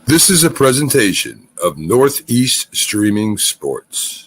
This is a presentation of Northeast Streaming Sports.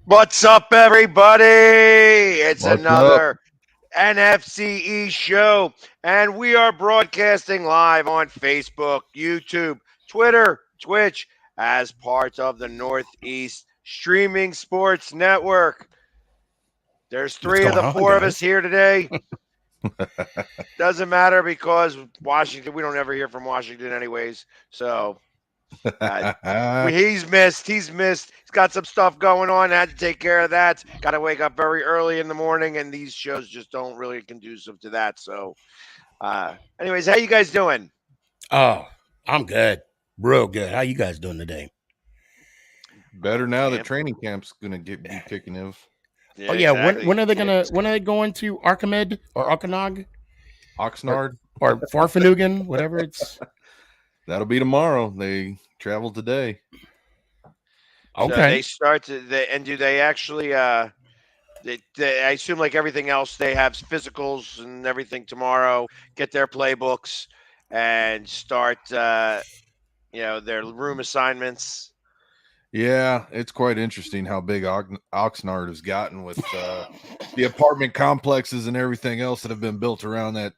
What's up, everybody? It's What's another NFC show, and we are broadcasting live on Facebook, YouTube, Twitter, Twitch, as part of the Northeast Streaming Sports Network. There's three of the four of us here today. Doesn't matter because Washington, we don't ever hear from Washington anyways, so... he's missed. He's got some stuff going on. Had to take care of that. Got to wake up very early in the morning, and these shows just don't really conducive to that. So, anyways, how you guys doing? Oh, I'm good. Real good. How you guys doing today? Better now that training camp's gonna be kicking in. Yeah, exactly. When are they gonna? When are they going to Archimed or Oxnard or Farfanugan, whatever it's? That'll be tomorrow. They travel today. Okay. So they start to, and do they actually? I assume like everything else, they have physicals and everything tomorrow. Get their playbooks and start. Their room assignments. Yeah, it's quite interesting how big Oxnard has gotten with the apartment complexes and everything else that have been built around that.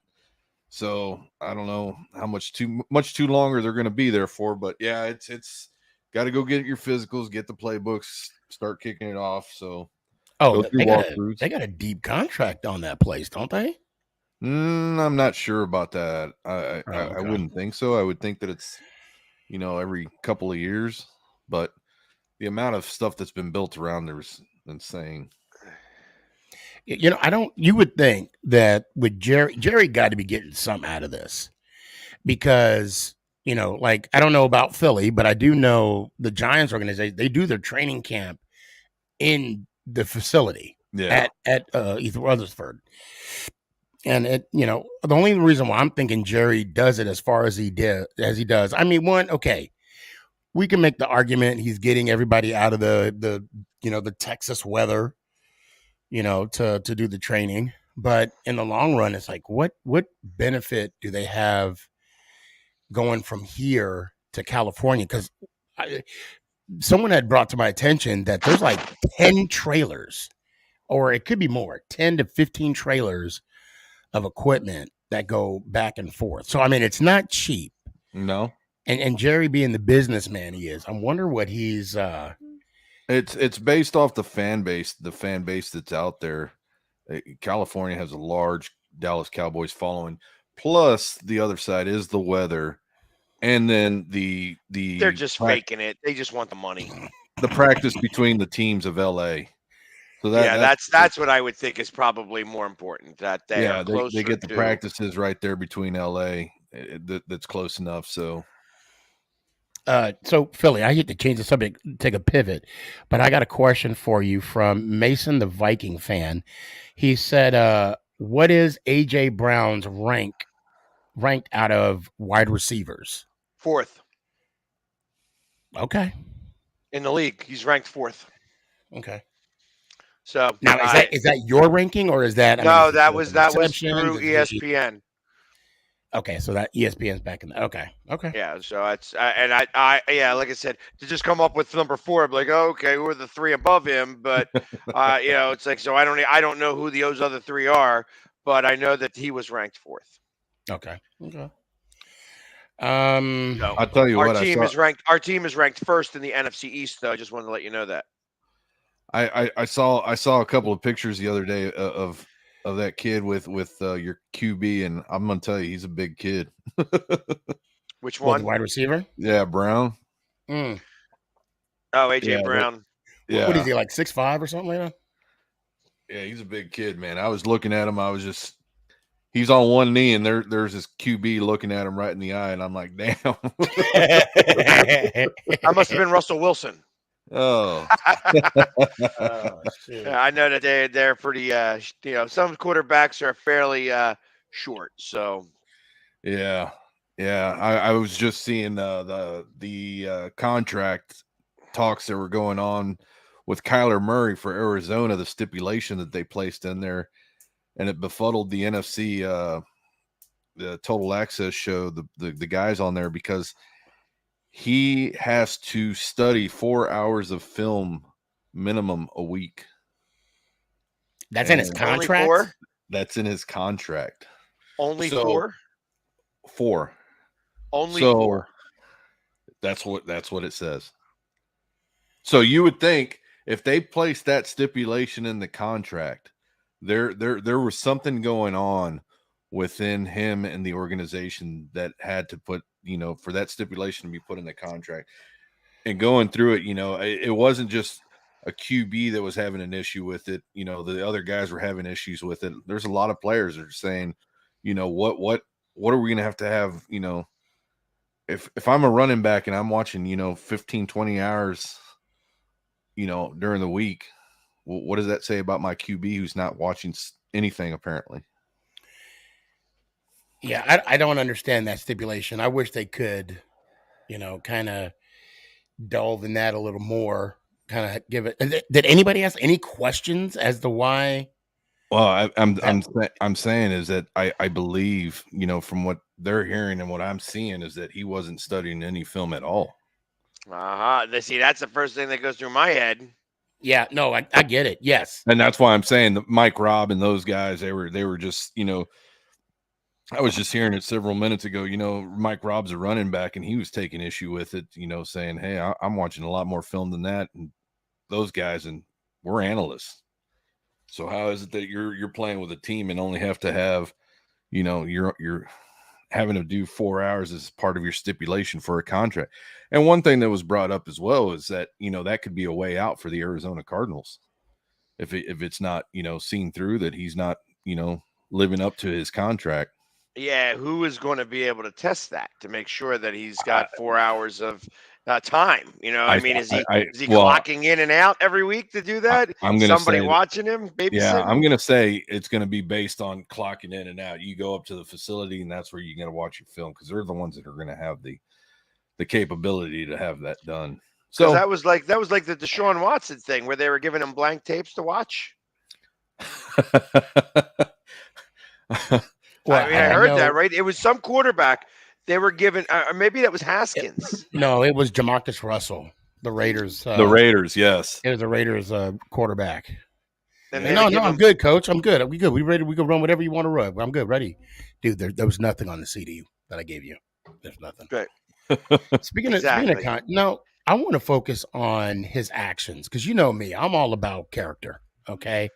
So I don't know how much too longer they're going to be there for, but yeah, it's got to go get your physicals, get the playbooks, start kicking it off. So they got a deep contract on that place, don't they? I'm not sure about that. I wouldn't think so. I would think that it's every couple of years, but the amount of stuff that's been built around there is insane. You would think that with Jerry got to be getting something out of this because, I don't know about Philly, but I do know the Giants organization, they do their training camp in the facility at East Rutherford. And the only reason why I'm thinking Jerry does it as far as he does. I mean, we can make the argument he's getting everybody out of the Texas weather, to do the training. But in the long run, it's like, what benefit do they have going from here to California? Because someone had brought to my attention that there's like 10 trailers, or it could be more, 10 to 15 trailers of equipment that go back and forth. So, I mean, it's not cheap. No. And Jerry being the businessman he is, I wonder what he's... It's based off the fan base that's out there. California has a large Dallas Cowboys following. Plus, the other side is the weather. and then They're just faking it. They just want the money. the practice between the teams of LA. So that's what I would think is probably more important. That they are closer. They get the to, practices right there between LA. That's close enough. So Philly, I hate to change the subject, take a pivot, but I got a question for you from Mason, the Viking fan. He said, "What is AJ Brown's ranked out of wide receivers?" 4th Okay. in the league. He's ranked 4th. Okay. So now is that your ranking or is that? No, that was through ESPN. Okay, so that ESPN's back in. Okay. Yeah, so it's like I said, to just come up with number 4, I'm like, oh, okay, who are the 3 above him? But it's like, so I don't know who those other 3 are, but I know that he was ranked 4th. Okay. So I'll tell you our team is ranked 1st in the NFC East, though. I just wanted to let you know that. I saw a couple of pictures the other day of that kid with your QB, and I'm gonna tell you, he's a big kid. Which one? The wide receiver? Yeah, Brown. Mm. Oh, AJ Brown. What is he, like 6'5" or something like that? Yeah, he's a big kid, man. I was looking at him. He's on one knee, and there's this QB looking at him right in the eye, and I'm like, damn. That must have been Russell Wilson. Oh. Shit. Yeah, I know that they're pretty. Some quarterbacks are fairly short. So. Yeah. I was just seeing the contract talks that were going on with Kyler Murray for Arizona, the stipulation that they placed in there, and it befuddled the NFC, the Total Access show, the guys on there, because he has to study 4 hours of film minimum a week. That's in his contract? That's in his contract. Only 4? 4. Only 4. That's what it says. So you would think if they placed that stipulation in the contract, there was something going on within him and the organization that had to put, for that stipulation to be put in the contract. And going through it, it wasn't just a QB that was having an issue with it. The other guys were having issues with it. There's a lot of players that are saying, what are we going to have, if I'm a running back and I'm watching, 15, 20 hours, during the week, what does that say about my QB who's not watching anything apparently? Yeah, I don't understand that stipulation. I wish they could, kind of delve in that a little more, kind of give it. Did anybody ask any questions as to why? Well, I'm saying is that I believe, from what they're hearing and what I'm seeing is that he wasn't studying any film at all. See, that's the first thing that goes through my head. Yeah, no, I get it. Yes. And that's why I'm saying that Mike Robb and those guys, they were just, I was just hearing it several minutes ago, Mike Robb's a running back and he was taking issue with it, saying, hey, I'm watching a lot more film than that. And those guys, and we're analysts. So how is it that you're playing with a team and only have to have, you're having to do 4 hours as part of your stipulation for a contract? And one thing that was brought up as well is that, that could be a way out for the Arizona Cardinals. If it's not, seen through that he's not, living up to his contract. Yeah, who is going to be able to test that to make sure that he's got 4 hours of time? Is he clocking in and out every week to do that? I'm going to somebody watching him. Yeah, I'm going to say it's going to be based on clocking in and out. You go up to the facility, and that's where you're going to watch your film because they're the ones that are going to have the capability to have that done. So that was like the Deshaun Watson thing where they were giving him blank tapes to watch. Well, I heard that, right? It was some quarterback they were given, or maybe that was Haskins. No, it was Jamarcus Russell, the Raiders. The Raiders, yes. It was the Raiders quarterback. No, I'm good, coach. I'm good. We good. We ready? We can run whatever you want to run. I'm good. Ready, dude. There was nothing on the CD that I gave you. There's nothing. Good. Speaking of I want to focus on his actions because you know me. I'm all about character. Okay.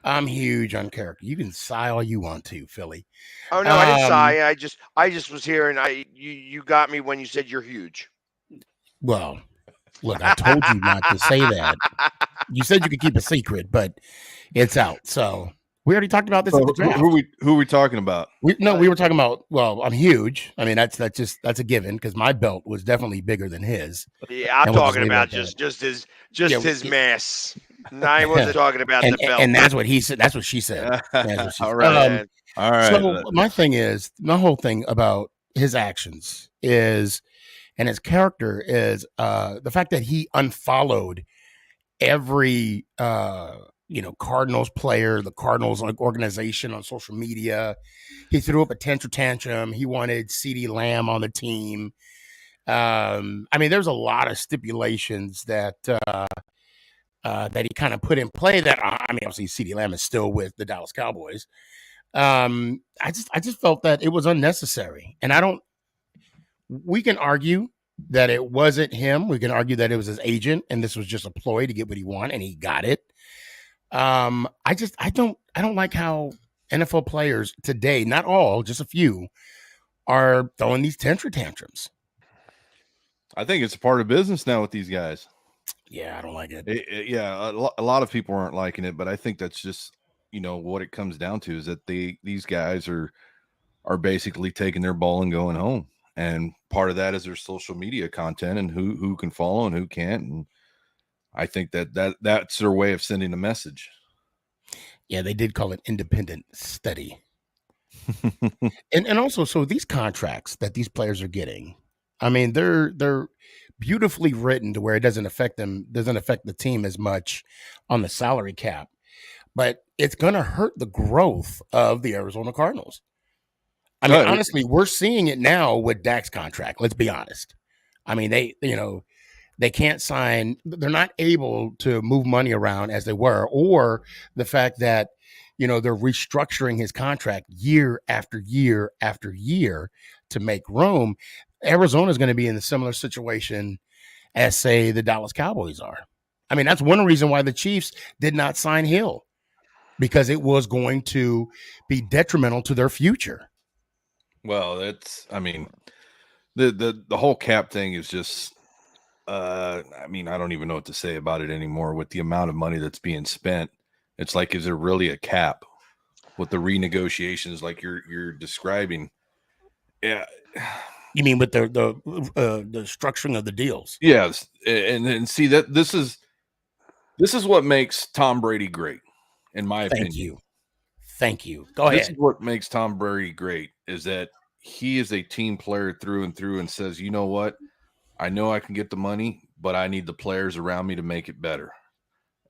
I'm huge on character. You can sigh all you want to, Philly. Oh no, I didn't sigh. I just was here, and you got me when you said you're huge. Well, look, I told you not to say that. You said you could keep a secret, but it's out. So we already talked about this at the draft. Who are we talking about? We were talking about. Well, I'm huge. I mean, that's a given because my belt was definitely bigger than his. Yeah, I'm talking about just his mass. No, I wasn't talking about the belt. And that's what he said. That's what she said. All right. All right. So my thing is, my whole thing about his actions is, and his character is, the fact that he unfollowed every Cardinals player, the Cardinals organization on social media. He threw up a tantrum. He wanted CeeDee Lamb on the team. I mean, there's a lot of stipulations that he kind of put in play. That I mean, obviously, CeeDee Lamb is still with the Dallas Cowboys. I just felt that it was unnecessary, and we can argue that it wasn't him. We can argue that it was his agent, and this was just a ploy to get what he wanted, and he got it. I don't like how NFL players today, not all, just a few, are throwing these tantrums. I think it's a part of business now with these guys. Yeah, I don't like it. Yeah, a lot of people aren't liking it, but I think that's just what it comes down to is that these guys are basically taking their ball and going home. And part of that is their social media content and who can follow and who can't. And I think that's their way of sending a message. Yeah, they did call it independent study. and also, so these contracts that these players are getting, I mean, they're beautifully written to where it doesn't affect the team as much on the salary cap, but it's going to hurt the growth of the Arizona Cardinals. I mean, honestly, we're seeing it now with Dak's contract. Let's be honest. I mean, they can't sign. They're not able to move money around as they were, or the fact that, they're restructuring his contract year after year after year to make room. Arizona is going to be in a similar situation as, say, the Dallas Cowboys are. I mean, that's one reason why the Chiefs did not sign Hill, because it was going to be detrimental to their future. Well, I mean, the whole cap thing is just, I mean, I don't even know what to say about it anymore with the amount of money that's being spent. It's like, is there really a cap with the renegotiations like you're describing? Yeah. You mean with the structuring of the deals? Yes. And see that this is what makes Tom Brady great, in my opinion. Thank you. Go ahead. This is what makes Tom Brady great, is that he is a team player through and through and says, you know what? I know I can get the money, but I need the players around me to make it better.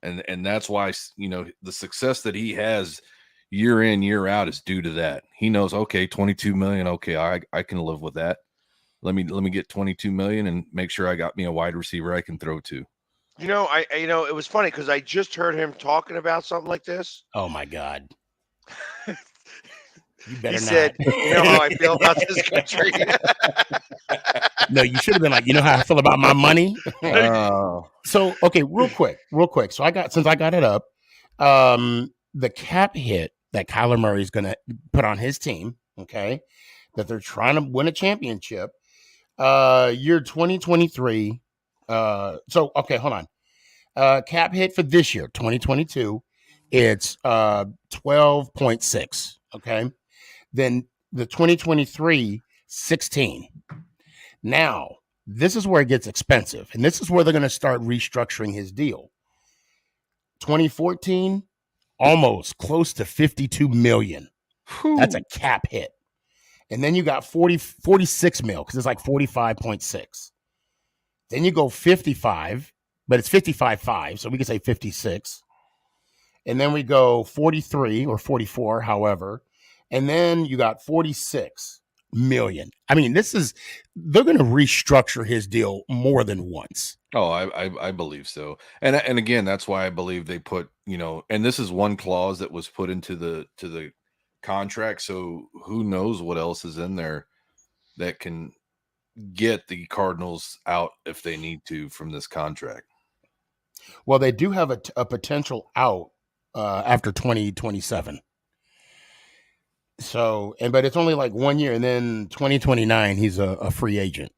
And that's why, the success that he has year in, year out is due to that. He knows, okay, 22 million. Okay. I can live with that. Let me get 22 million and make sure I got me a wide receiver I can throw to. It was funny because I just heard him talking about something like this. Oh my God. You better he said, you know how I feel about this country. No, you should have been like, you know how I feel about my money. So, okay, real quick. So since I got it up, the cap hit that Kyler Murray is going to put on his team, okay, that they're trying to win a championship, year 2023. Okay, hold on. Cap hit for this year, 2022, it's 12.6. Okay. Then the 2023, 16. Now, this is where it gets expensive, and this is where they're going to start restructuring his deal. 2014, almost close to 52 million. Whew. That's a cap hit. And then you got 46 mil, because it's like 45.6. Then you go 55, but it's 55.5, so we can say 56. And then we go 43 or 44, however. And then you got 46 million. I mean, they're going to restructure his deal more than once. Oh, I believe so. And again, that's why I believe they put, and this is one clause that was put into the contract. So who knows what else is in there that can get the Cardinals out if they need to from this contract. Well, they do have a potential out after 2027. So, but it's only like 1 year, and then 2029 he's a free agent.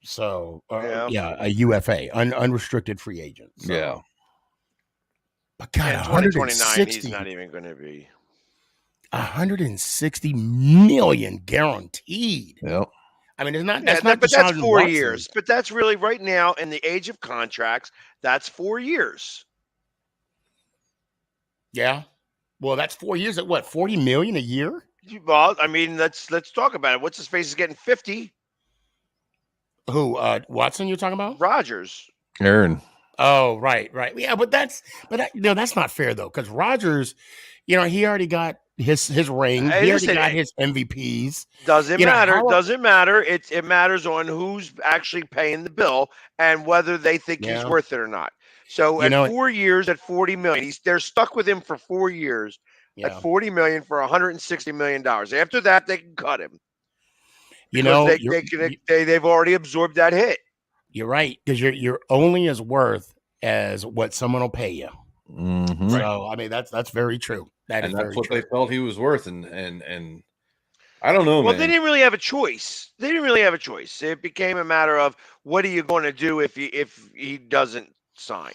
So, a UFA, unrestricted free agent. So. Yeah. But God, in 2029, he's not even going to be. 160 million guaranteed. Yep. I mean, it's not. Yeah, That's not. but that's Deshaun 4 Watson. years. But that's really right now in the age of contracts. That's 4 years. Yeah. Well, that's 4 years at what? 40 million a year? Well, I mean, let's talk about it. What's his face is getting 50? Who? Watson? You're talking about? Rodgers. Aaron. Oh, right. Yeah, but that's not fair though, because Rodgers, he already got his ring. He already got his MVPs. Doesn't matter. Doesn't matter. It matters on who's actually paying the bill and whether they think he's worth it or not. So at 4 years, at 40 million, they're stuck with him for 4 years at 40 million for 160 million dollars. After that, they can cut him. They've already absorbed that hit. You're right, because you're only as worth as what someone will pay you. Mm-hmm. So I mean that's very true. That's what they felt he was worth, and I don't know. Well, man. they didn't really have a choice. It became a matter of what are you going to do if he doesn't sign?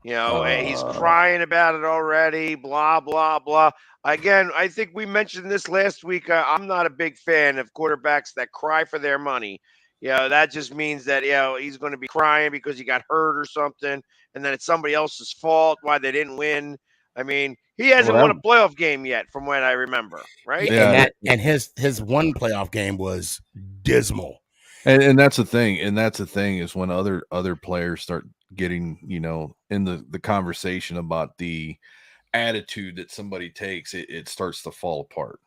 And he's crying about it already. Blah blah blah. Again, I think we mentioned this last week. I'm not a big fan of quarterbacks that cry for their money. That just means that he's going to be crying because he got hurt or something, and then it's somebody else's fault why they didn't win. I mean, he hasn't won a playoff game yet, from what I remember, right? Yeah, and his one playoff game was dismal. And that's the thing. And that's the thing is when other players start getting, in the conversation about the attitude that somebody takes, it starts to fall apart.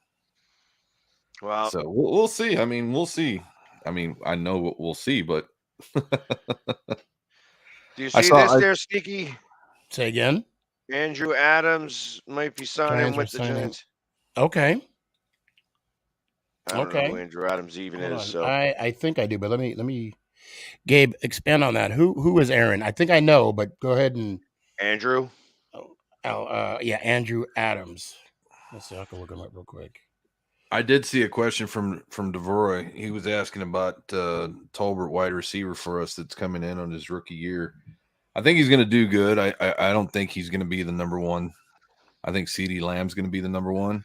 Well, so we'll see. I mean, we'll see. I mean, I know what we'll see, but do you see this there, Sneaky? Say again. Andrew Adams might be signing with the Giants. Okay. I don't know who Andrew Adams even is. So I think I do, but let me Gabe, expand on that. Who is Aaron? I think I know, but go ahead and Andrew. Andrew Adams. Let's see, I can look him up real quick. I did see a question from DeVroy. He was asking about Tolbert, wide receiver for us, that's coming in on his rookie year. I think he's going to do good. I don't think he's going to be the number one. I think CeeDee Lamb's going to be the number one.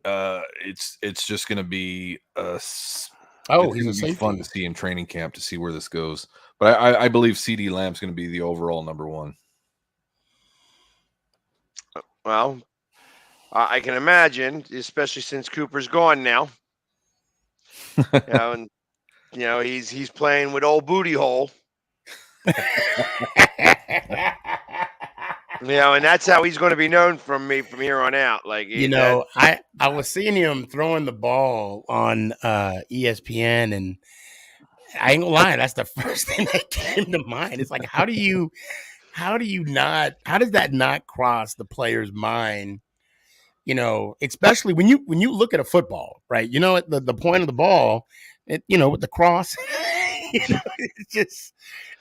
It's just going to be he's a safety. Fun to see in training camp to see where this goes. But I believe CeeDee Lamb's going to be the overall number one. Well, I can imagine, especially since Cooper's gone now. He's playing with old booty hole. And that's how he's going to be known from me from here on out. Like I was seeing him throwing the ball on ESPN, and I ain't gonna lie, that's the first thing that came to mind. It's like, how does that not cross the player's mind? Especially when you look at a football, right? At the point of the ball, with the cross,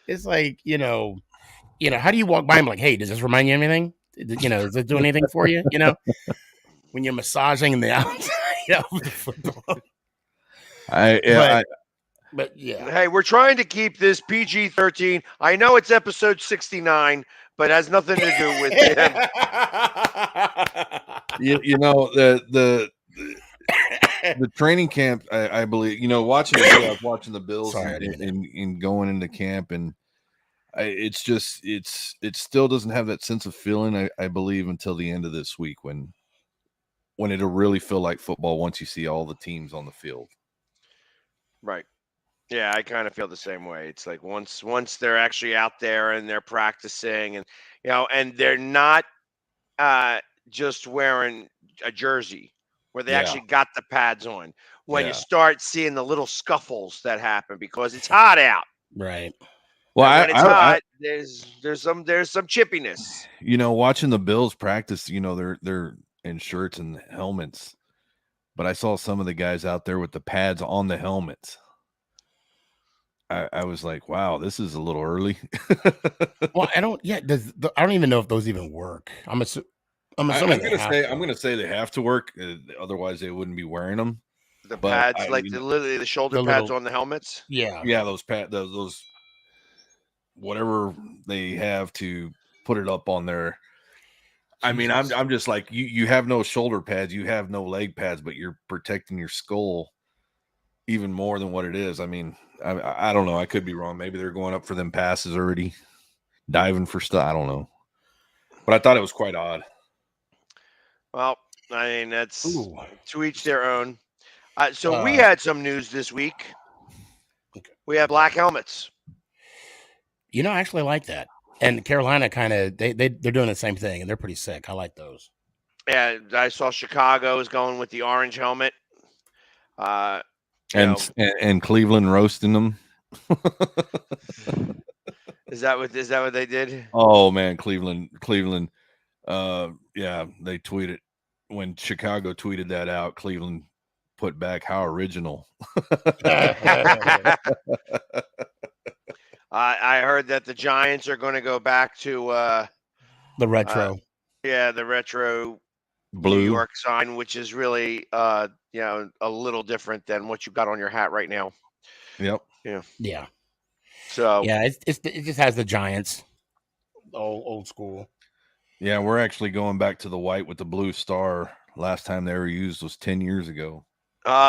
it's like, how do you walk by him like, hey, does this remind you of anything? Does it do anything for you? When you're massaging the outside of the football. But yeah. Hey, we're trying to keep this PG-13. I know it's episode 69, but it has nothing to do with him. The training camp, I believe, watching the Bills and going into camp, and it still doesn't have that sense of feeling, I believe, until the end of this week when it'll really feel like football once you see all the teams on the field. Right. Yeah, I kind of feel the same way. It's like once they're actually out there and they're practicing, and and they're not just wearing a jersey where they actually got the pads on. When you start seeing the little scuffles that happen because it's hot out. Right. Well, when it's hot, there's some chippiness. Watching the Bills practice, they're in shirts and helmets, but I saw some of the guys out there with the pads on the helmets. I was like, wow, this is a little early. Well, I don't. Yeah, I don't even know if those even work. I'm assuming I'm they gonna have say to. I'm gonna say they have to work, otherwise they wouldn't be wearing them. The But pads, like literally the shoulder the pads little- on the helmets. Yeah, yeah, those whatever they have to put it up on there. I mean, Jesus. I'm just like you have no shoulder pads, you have no leg pads, but you're protecting your skull even more than what it is. I mean, I don't know. I could be wrong. Maybe they're going up for them passes already, diving for stuff. I don't know. But I thought it was quite odd. Well, I mean, that's Ooh. to each their own. So we Uh, had some news this week. Okay. We had black helmets. You know, I actually like that. And Carolina kind of they're doing the same thing, and they're pretty sick. I like those. Yeah, I saw Chicago is going with the orange helmet. You know, And Cleveland roasting them. is that what they did? Oh man, Cleveland. Yeah, they tweeted when Chicago tweeted that out. Cleveland put back, how original. I heard that the Giants are going to go back to The retro. the retro Blue. New York sign, which is really a little different than what you got on your hat right now. Yep. Yeah. So Yeah, it just has the Giants, old school. Yeah, we're actually going back to the white with the blue star. Last time they ever used was 10 years ago.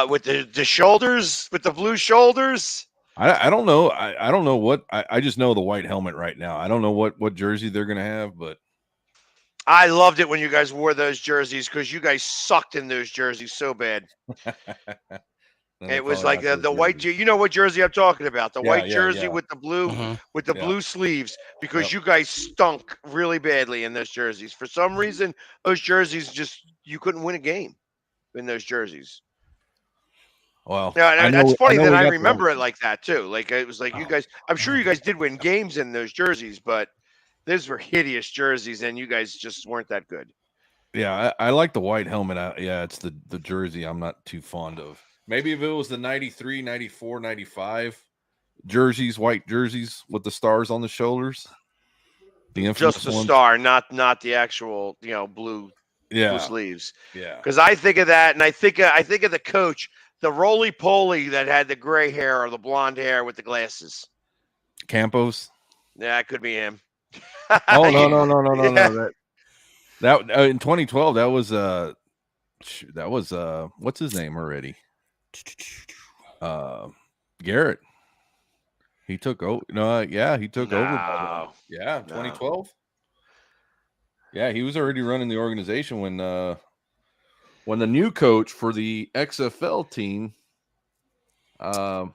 with the shoulders, with the blue shoulders. I don't know. I don't know what I just know the white helmet right now. I don't know what jersey they're gonna have, but I loved it when you guys wore those jerseys because you guys sucked in those jerseys so bad. It was like the white. You know what jersey I'm talking about? The white jersey with the blue blue sleeves, because you guys stunk really badly in those jerseys. For some reason, those jerseys you couldn't win a game in those jerseys. Well, Yeah, that's funny that I got remember it like that too. Like it was like you guys. I'm sure you guys did win games in those jerseys, but those were hideous jerseys, and you guys just weren't that good. Yeah, I like the white helmet. Yeah, it's the jersey I'm not too fond of. Maybe if it was the 93, 94, 95 jerseys, white jerseys with the stars on the shoulders. Just the star, not the actual, blue sleeves. Yeah. Because I think of that, and I think of the coach, the roly poly that had the gray hair or the blonde hair with the glasses. Campos. Yeah, it could be him. Oh no. That in 2012 that was what's his name already? Garrett. He took over. He took over. Yeah, 2012. No. Yeah, he was already running the organization when the new coach for the XFL team that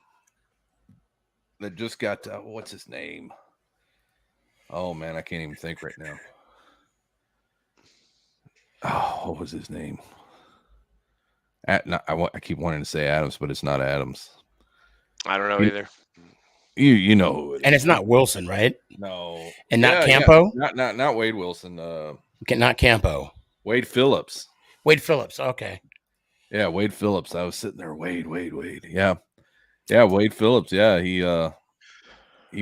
just got what's his name? Oh man, I can't even think right now. Oh, what was his name? I keep wanting to say Adams, but it's not Adams. I don't know either. You know who it is. And it's not Wilson, right? No. And not Campo? Yeah. Not Wade Wilson. Not Campo. Wade Phillips. Wade Phillips. Okay. Yeah, Wade Phillips. I was sitting there. Wade. Yeah. Yeah, Wade Phillips. Yeah, he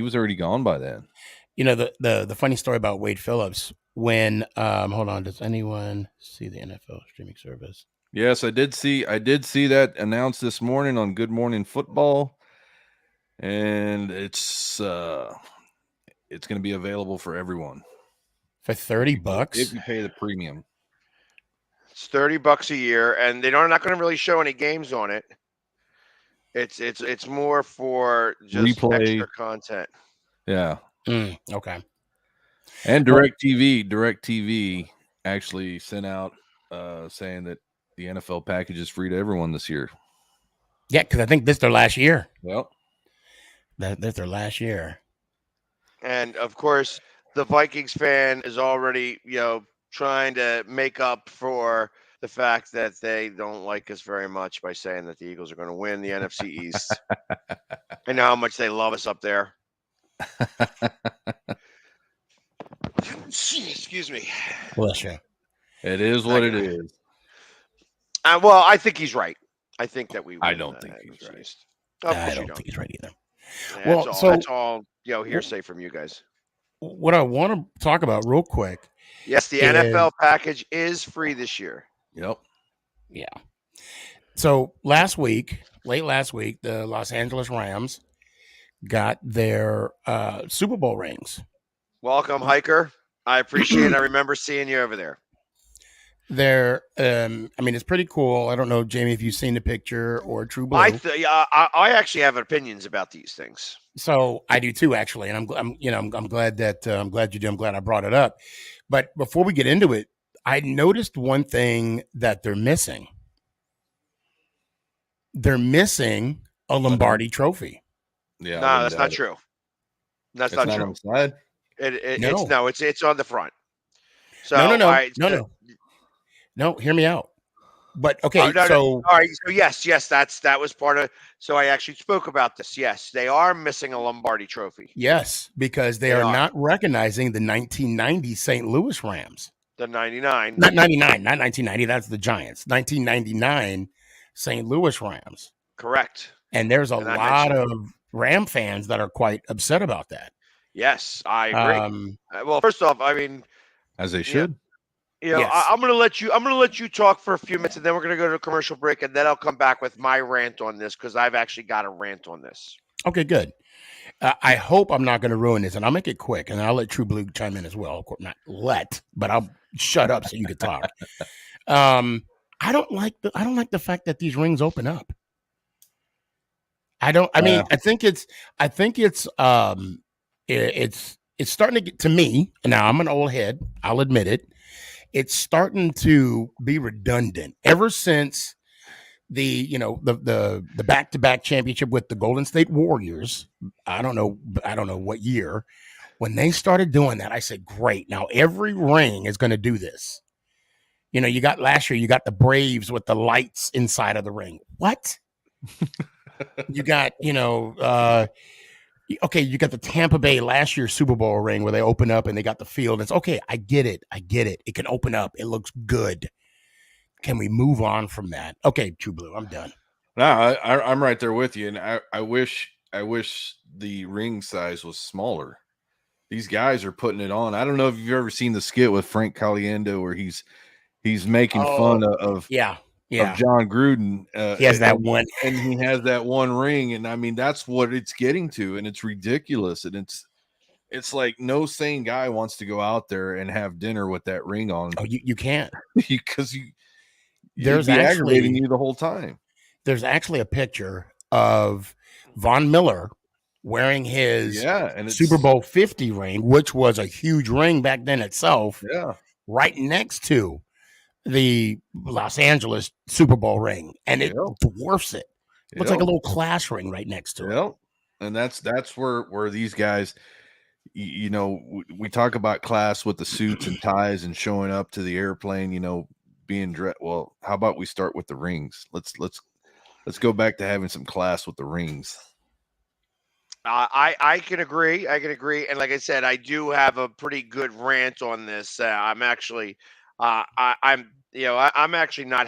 was already gone by then. You know, the funny story about Wade Phillips, when hold on, does anyone see the NFL streaming service? Yes, I did see that announced this morning on Good Morning Football. And it's going to be available for everyone for $30 if you pay the premium. It's $30 a year, and they're not going to really show any games on it. It's more for just replay extra content. Yeah. Okay. And DirecTV actually sent out saying that the NFL package is free to everyone this year. Yeah, because I think this is their last year. Well. That's their last year. And of course, the Vikings fan is already, trying to make up for the fact that they don't like us very much by saying that the Eagles are going to win the NFC East. I know how much they love us up there. Excuse me. Bless you. It is what it is. Well, I think he's right. I think that we. I don't think he's right. I don't think he's right either. Well, That's all hearsay from you guys. What I want to talk about real quick. Yes, the NFL package is free this year. Yep. Yeah. So late last week, the Los Angeles Rams got their Super Bowl rings. Welcome, Hiker. I appreciate it. I remember seeing you over there. They're, it's pretty cool. I don't know, Jamie, if you've seen the picture or True Blue. I actually have opinions about these things. So I do too, actually, and I'm glad that I'm glad you do. I'm glad I brought it up. But before we get into it, I noticed one thing that they're missing. They're missing a Lombardi trophy. Yeah. No, that's not true. That's not true. On the side? It's on the front. So No, hear me out. But okay, all right. So yes, that was part of. So I actually spoke about this. Yes, they are missing a Lombardi trophy. Yes, because they are not recognizing the 1990 St. Louis Rams. The 99, not 99, not 1990. That's the Giants. 1999 St. Louis Rams. Correct. And there's a lot of Ram fans that are quite upset about that. Yes, I agree. Well, first off, as they should. Yes. I'm gonna let you talk for a few minutes, and then we're gonna go to a commercial break, and then I'll come back with my rant on this because I've actually got a rant on this. Okay, good. I hope I'm not going to ruin this, and I'll make it quick, and I'll let True Blue chime in as well. Of course, not but I'll shut up so you can talk. I don't like the fact that these rings open up. I think it's starting to get to me. Now I'm an old head. I'll admit it. It's starting to be redundant ever since the back-to-back championship with the Golden State Warriors. I don't know what year when they started doing that. I said, great. Now every ring is going to do this. You got last year, you got the Braves with the lights inside of the ring. What? You got, you got the Tampa Bay last year's Super Bowl ring where they open up and they got the field. It's okay. I get it. It can open up. It looks good. Can we move on from that? Okay, True Blue, I'm done. No, I'm right there with you. And I wish the ring size was smaller. These guys are putting it on. I don't know if you've ever seen the skit with Frank Caliendo where he's making fun of John Gruden. He has that one. And he has that one ring. And that's what it's getting to. And it's ridiculous. And it's like no sane guy wants to go out there and have dinner with that ring on. Oh, you can't. Because there's aggravating you the whole time. There's actually a picture of Von Miller wearing his Super Bowl 50 ring, which was a huge ring back then itself. Yeah. Right next to the Los Angeles Super Bowl ring, and it dwarfs it. Looks like a little class ring right next to it. And that's where these guys, we talk about class with the suits and ties and showing up to the airplane, being dressed. Well, how about we start with the rings? Let's go back to having some class with the rings. I can agree. And like I said, I do have a pretty good rant on this. I'm actually not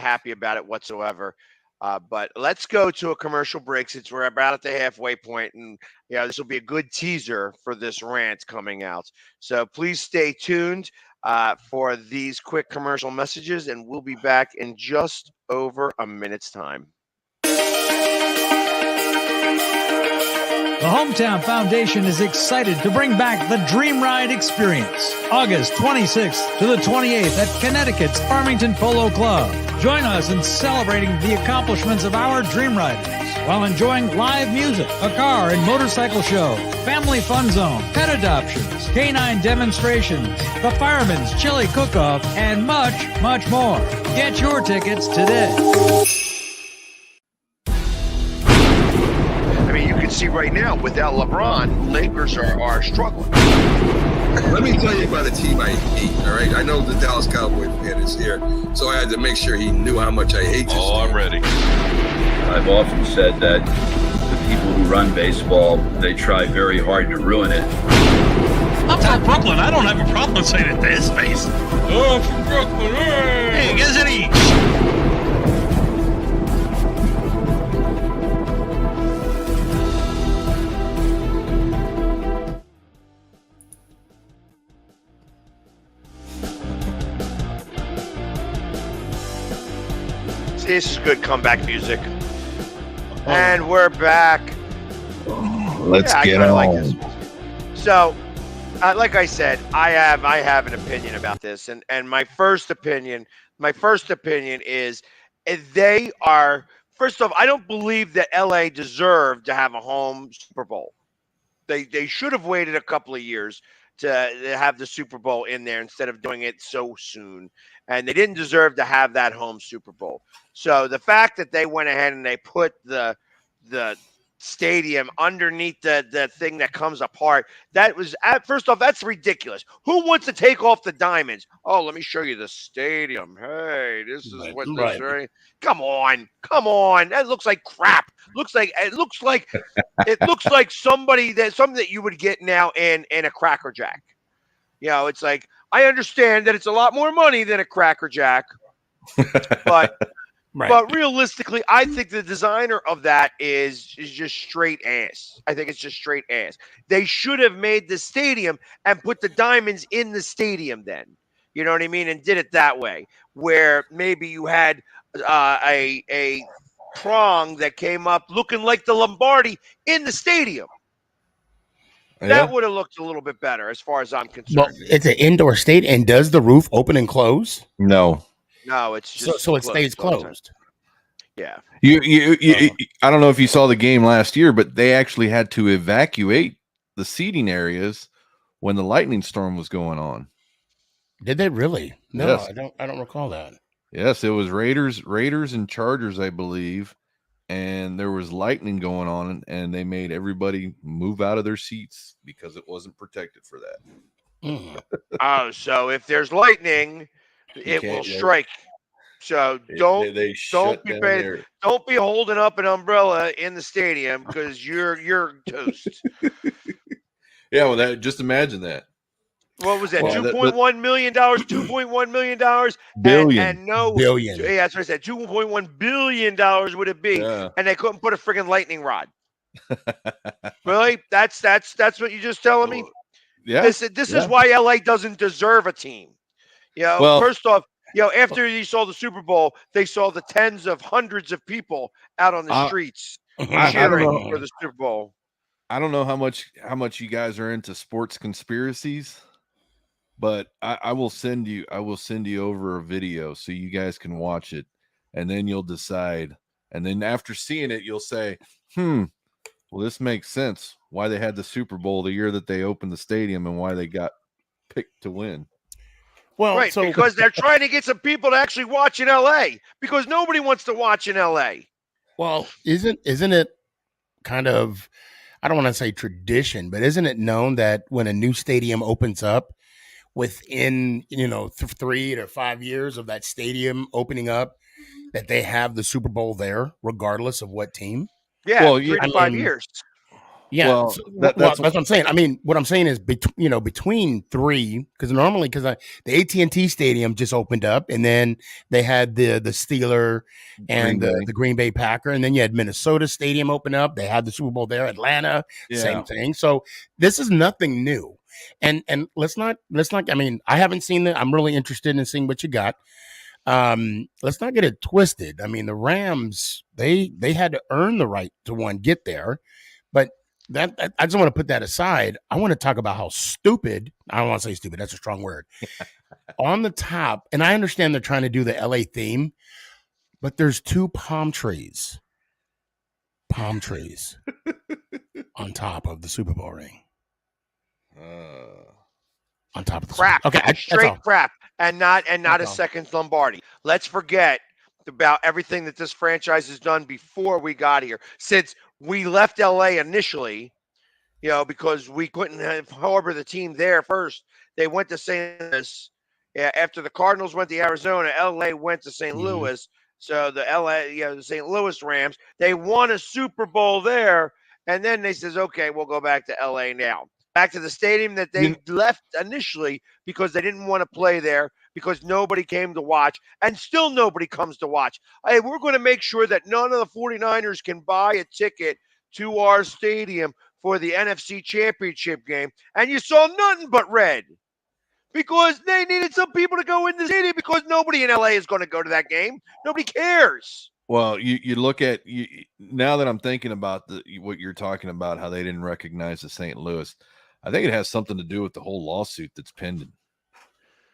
happy about it whatsoever. But let's go to a commercial break since we're about at the halfway point, and this will be a good teaser for this rant coming out. So please stay tuned for these quick commercial messages, and we'll be back in just over a minute's time. The Hometown Foundation is excited to bring back the Dream Ride experience, August 26th to the 28th at Connecticut's Farmington Polo Club. Join us in celebrating the accomplishments of our Dream Riders while enjoying live music, a car and motorcycle show, family fun zone, pet adoptions, canine demonstrations, the Fireman's Chili Cook-Off, and much, much more. Get your tickets today. You can see right now, without LeBron, Lakers are struggling. Let me tell you about a team I hate, all right? I know the Dallas Cowboy fan is here, so I had to make sure he knew how much I hate this team. I'm ready. I've often said that the people who run baseball, they try very hard to ruin it. I'm from Brooklyn. I don't have a problem saying it to his face. Oh, I'm from Brooklyn. Hey, guys, any... this is good comeback music. And we're back. Let's I get kinda on. like this. So, like I said, I have an opinion about this, and my first opinion is they are. First off, I don't believe that LA deserved to have a home Super Bowl. They should have waited a couple of years to have the Super Bowl in there instead of doing it so soon. And they didn't deserve to have that home Super Bowl. So the fact that they went ahead and they put the stadium underneath the thing that comes apart, that was first off, that's ridiculous. Who wants to take off the diamonds? Oh, let me show you the stadium. Hey, this is what this right. Come on. That looks like crap. It looks like something that you would get now in a Cracker Jack. It's like, I understand that it's a lot more money than a Cracker Jack, but Right. but realistically, I think the designer of that is just straight ass. I think it's just straight ass. They should have made the stadium and put the diamonds in the stadium then. You know what I mean? And did it that way, where maybe you had a prong that came up looking like the Lombardi in the stadium. Yeah. That would have looked a little bit better as far as I'm concerned. Well, it's an indoor stadium, and does the roof open and close? No. No, it's just So it stays all the time. closed. Yeah. You I don't know if you saw the game last year, but they actually had to evacuate the seating areas when the lightning storm was going on. Did they really? No, Yes. I don't recall that. Yes, it was Raiders and Chargers, I believe, and there was lightning going on, and they made everybody move out of their seats because it wasn't protected for that. Mm. Oh, so if there's lightning, it will can't- strike. So They don't shut be down bad. their- Don't be holding up an umbrella in the stadium because you're toast. Yeah, well, that just imagine that. What was that? Well, $2.1 million. $2.1 million. Billion. And no Billion. Yeah, that's what I said. $2.1 billion would it be, Yeah. and they couldn't put a friggin' lightning rod. Really? That's what you just telling me? Yeah. This is why LA doesn't deserve a team. Well- First off, after you saw the Super Bowl, they saw the tens of hundreds of people out on the streets I don't cheering know. for the Super Bowl. I don't know how much you guys are into sports conspiracies, but I will send you over a video so you guys can watch it, and then you'll decide. And then after seeing it, you'll say, well, this makes sense why they had the Super Bowl the year that they opened the stadium and why they got picked to win. Well, Right, because they're trying to get some people to actually watch in LA because nobody wants to watch in LA. well, isn't it kind of, I don't want to say tradition, but isn't it known that when a new stadium opens up, within 3 to 5 years of that stadium opening up, that they have the Super Bowl there, regardless of what team? Yeah, Well, 3 to 5 years. Yeah, Well, that's what I'm saying. I mean, what I'm saying is, between three, because the AT&T Stadium just opened up, and then they had the Steeler and the Green Bay Packer, and then you had Minnesota Stadium open up. They had the Super Bowl there. Atlanta, same thing. So this is nothing new. And let's not. I mean, I haven't seen it. I'm really interested in seeing what you got. Let's not get it twisted. I mean, the Rams, they had to earn the right to get there, but that I just want to put that aside. I want to talk about how stupid. I don't want to say stupid. That's a strong word. On the top, and I understand they're trying to do the LA theme, but there's 2 palm trees on top of the Super Bowl ring. On top of the Crap. Okay, Straight crap. And not That's a all. second Lombardi. Let's forget about everything that this franchise has done before we got here. Since we left LA initially, because we couldn't harbor the team there first. They went to St. Louis. Yeah, after the Cardinals went to Arizona, LA went to St. Louis. So the St. Louis Rams, they won a Super Bowl there, and then they says, okay, we'll go back to LA now. Back to the stadium that they left initially because they didn't want to play there because nobody came to watch, and still nobody comes to watch. Hey, we're going to make sure that none of the 49ers can buy a ticket to our stadium for the NFC Championship game, and you saw nothing but red because they needed some people to go in the stadium because nobody in LA is going to go to that game. Nobody cares. Well, you look at now that I'm thinking about what you're talking about, how they didn't recognize the St. Louis. I think it has something to do with the whole lawsuit that's pending.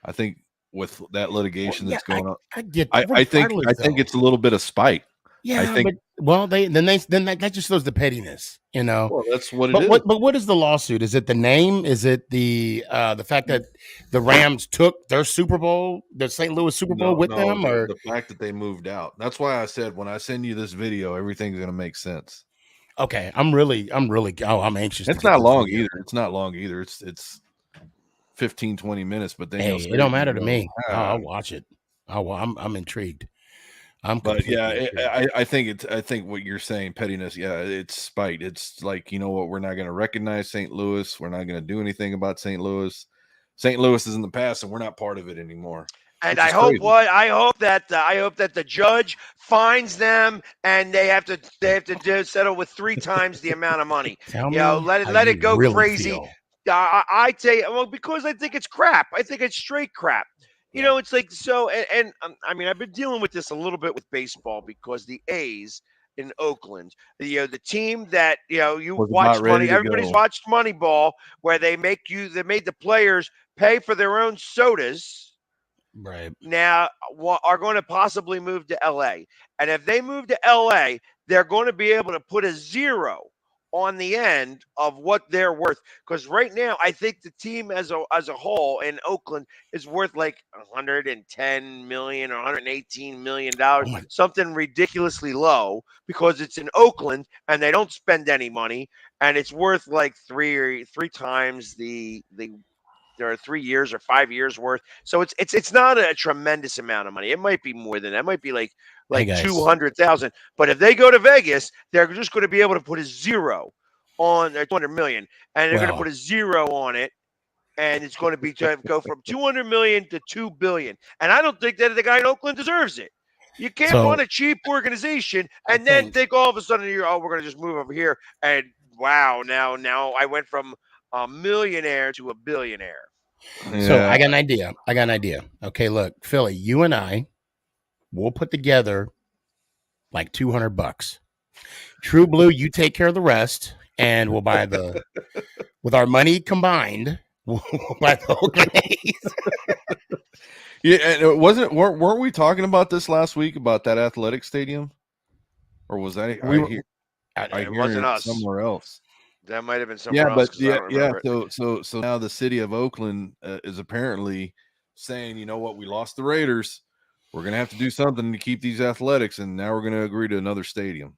I think with that litigation that's going on, I get I think regardless, though. it's a little bit of spite. Yeah, I think. But that just shows the pettiness, you know. Well, that's what it But is. what is the lawsuit? Is it the name? Is it the fact that the Rams took their Super Bowl, the St. Louis Super Bowl with them, or the fact that they moved out? That's why I said when I send you this video, everything's going to make sense. okay? I'm anxious. It's not long either. It's not long either. It's 15, 20 minutes, but then Hey, it don't matter to me. I'll watch it. I'm intrigued. But yeah, I think what you're saying, pettiness. Yeah, it's spite. It's like, you know what? We're not going to recognize St. Louis. We're not going to do anything about St. Louis. St. Louis is in the past, and we're not part of it anymore. And I hope that the judge finds them, and they have to settle with 3 times the amount of money. Let it go really crazy. I tell you, well, because I think it's crap. I think it's straight crap. You know, it's like so. And I mean, I've been dealing with this a little bit with baseball because the A's in Oakland, the team that you watched everybody's watched Moneyball, where they made the players pay for their own sodas. Right. Now are going to possibly move to LA. And if they move to LA, they're going to be able to put a 0 on the end of what they're worth. Because right now, I think the team as a whole in Oakland is worth like $110 million or $118 million, something ridiculously low, because it's in Oakland and they don't spend any money, and it's worth like three times there are 3 years or 5 years worth. So it's not a tremendous amount of money. It might be more than that. It might be like 200,000. But if they go to Vegas, they're just going to be able to put a 0 on their 200 million, and they're going to put a 0 on it, and it's going to be to go from 200 million to 2 billion. And I don't think that the guy in Oakland deserves it. You can't run a cheap organization and then think all of a sudden we're going to just move over here, and wow, now I went from a millionaire to a billionaire. Yeah. So I got an idea. Okay, look, Philly, you and I, we'll put together like $200. True Blue, you take care of the rest, and we'll buy with our money combined, we'll buy the whole A's. Yeah, and weren't we talking about this last week about that athletic stadium, or was that it wasn't us somewhere else? That might have been somewhere else. So now the city of Oakland is apparently saying, you know what, we lost the Raiders. We're going to have to do something to keep these athletics, and now we're going to agree to another stadium.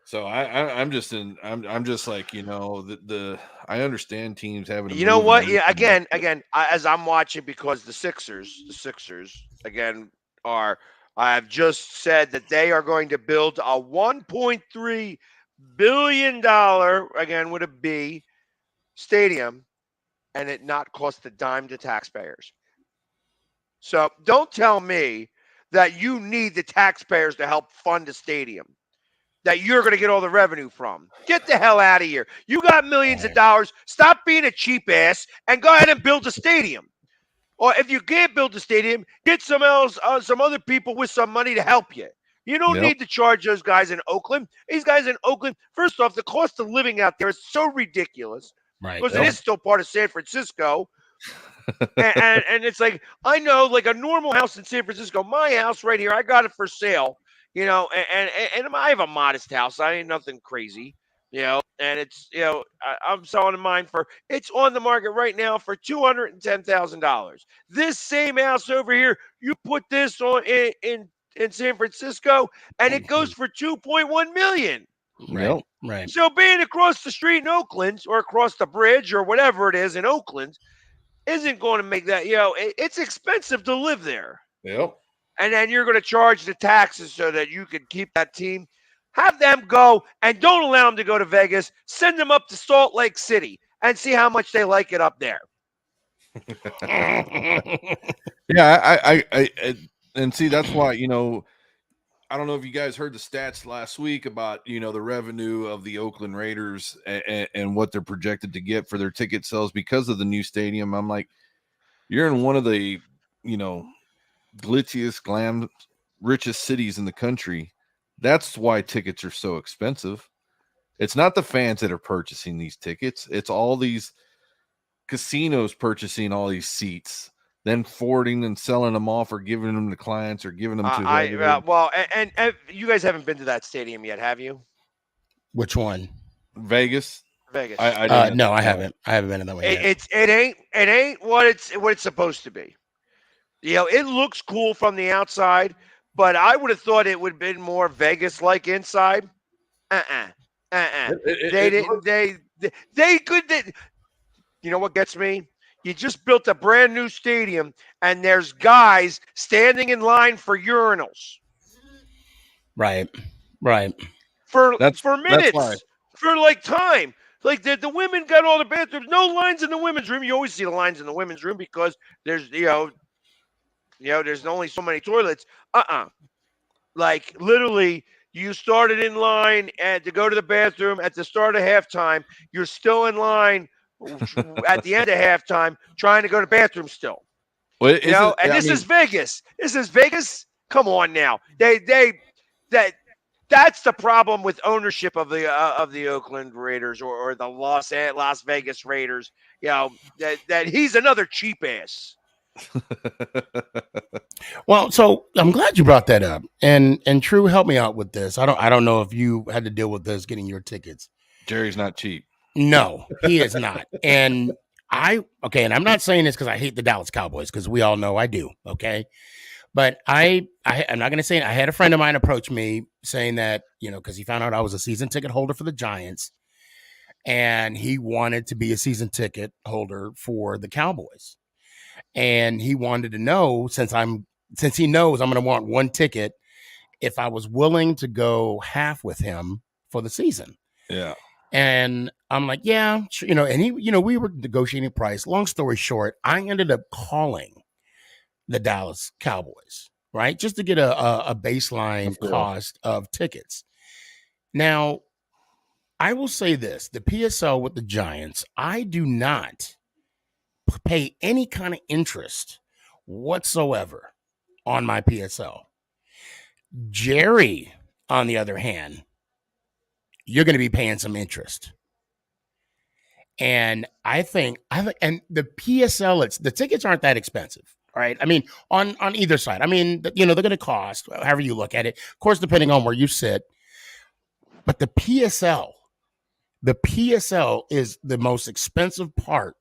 So I'm just like, I understand teams having. You know what? Yeah. Again, as I'm watching, because the Sixers again I've just said that they are going to build a $1.3 billion, again with a B, stadium, and it not cost a dime to taxpayers. So don't tell me that you need the taxpayers to help fund a stadium that you're going to get all the revenue from. Get the hell out of here. You got millions of dollars. Stop being a cheap ass and go ahead and build a stadium. Or if you can't build a stadium, get some other people with some money to help you. You don't need to charge those guys in Oakland. These guys in Oakland, first off, the cost of living out there is so ridiculous. Right. Because it is still part of San Francisco. and it's like, I know, like a normal house in San Francisco, my house right here, I got it for sale, and I have a modest house. I ain't nothing crazy, and it's, I'm selling mine it's on the market right now for $210,000. This same house over here, you put this on in San Francisco, and it goes for $2.1 million. Right. So being across the street in Oakland, or across the bridge, or whatever it is in Oakland, isn't going to make that. It's expensive to live there. Yep. And then you're going to charge the taxes so that you can keep that team. Have them go, and don't allow them to go to Vegas. Send them up to Salt Lake City and see how much they like it up there. Yeah, I and see, that's why, I don't know if you guys heard the stats last week about, the revenue of the Oakland Raiders and what they're projected to get for their ticket sales because of the new stadium. I'm like, you're in one of the, glitziest, glam richest cities in the country. That's why tickets are so expensive. It's not the fans that are purchasing these tickets. It's all these casinos purchasing all these seats, then forwarding and selling them off or giving them to clients or giving them to well, and you guys haven't been to that stadium yet, have you? Which one? Vegas. Vegas. No, I haven't. I haven't been in that one yet. It ain't what it's supposed to be. You know, it looks cool from the outside, but I would have thought it would have been more Vegas-like inside. They didn't. They could. You know what gets me? You just built a brand new stadium, and there's guys standing in line for urinals. Right. For minutes, for like time. Like the women got all the bathrooms. No lines in the women's room. You always see the lines in the women's room because there's there's only so many toilets. Like literally, you started in line and to go to the bathroom at the start of halftime. You're still in line at the end of halftime trying to go to the bathroom still. Well, this is Vegas. This is Vegas. Come on now. That's the problem with ownership of the Oakland Raiders or the Las Vegas Raiders. You know, that he's another cheap ass. Well, so I'm glad you brought that up. And True, help me out with this. I don't know if you had to deal with this getting your tickets. Jerry's not cheap. No, he is not. And I'm not saying this because I hate the Dallas Cowboys, because we all know I do. Okay. But I'm not going to say it. I had a friend of mine approach me saying that, because he found out I was a season ticket holder for the Giants and he wanted to be a season ticket holder for the Cowboys. And he wanted to know, since he knows I'm going to want one ticket, if I was willing to go half with him for the season. Yeah. And I'm like, yeah, sure, and he, we were negotiating price. Long story short, I ended up calling the Dallas Cowboys, right? Just to get a baseline cost of tickets. Now, I will say this, the PSL with the Giants, I do not pay any kind of interest whatsoever on my PSL. Jerry, on the other hand, you're going to be paying some interest. And I think and the PSL, the tickets aren't that expensive, right? I mean, on either side. I mean, they're going to cost, however you look at it, of course, depending on where you sit. But the PSL is the most expensive part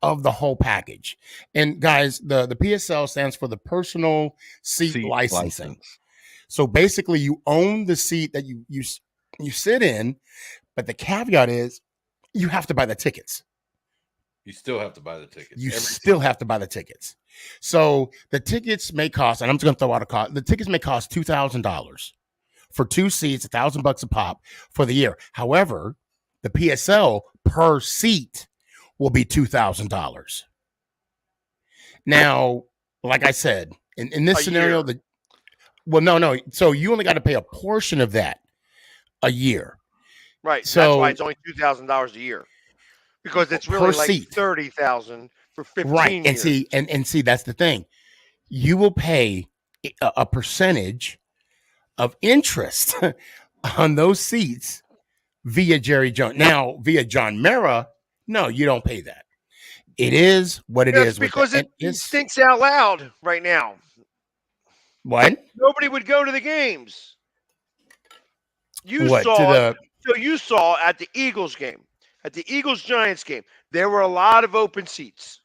of the whole package. And guys, the PSL stands for the personal seat licensing. So basically, you own the seat that you sit in, but the caveat is you have to buy the tickets. You still have to buy the tickets. You still have to buy the tickets. So the tickets may cost, and I'm just going to throw out a cost. The tickets may cost $2,000 for 2 seats, $1,000 a pop for the year. However, the PSL per seat will be $2,000. Now, like I said, in this scenario, no. So you only got to pay a portion of that a year. Right. So that's why it's only $2,000 a year, because it's really like $30,000 for 15 right. years. And see, that's the thing. You will pay a percentage of interest on those seats via Jerry Jones. Now, via John Mara, no, you don't pay that. It is what it is. Because it stinks out loud right now. What? Nobody would go to the games. You saw at the Eagles game, at the Eagles-Giants game, there were a lot of open seats.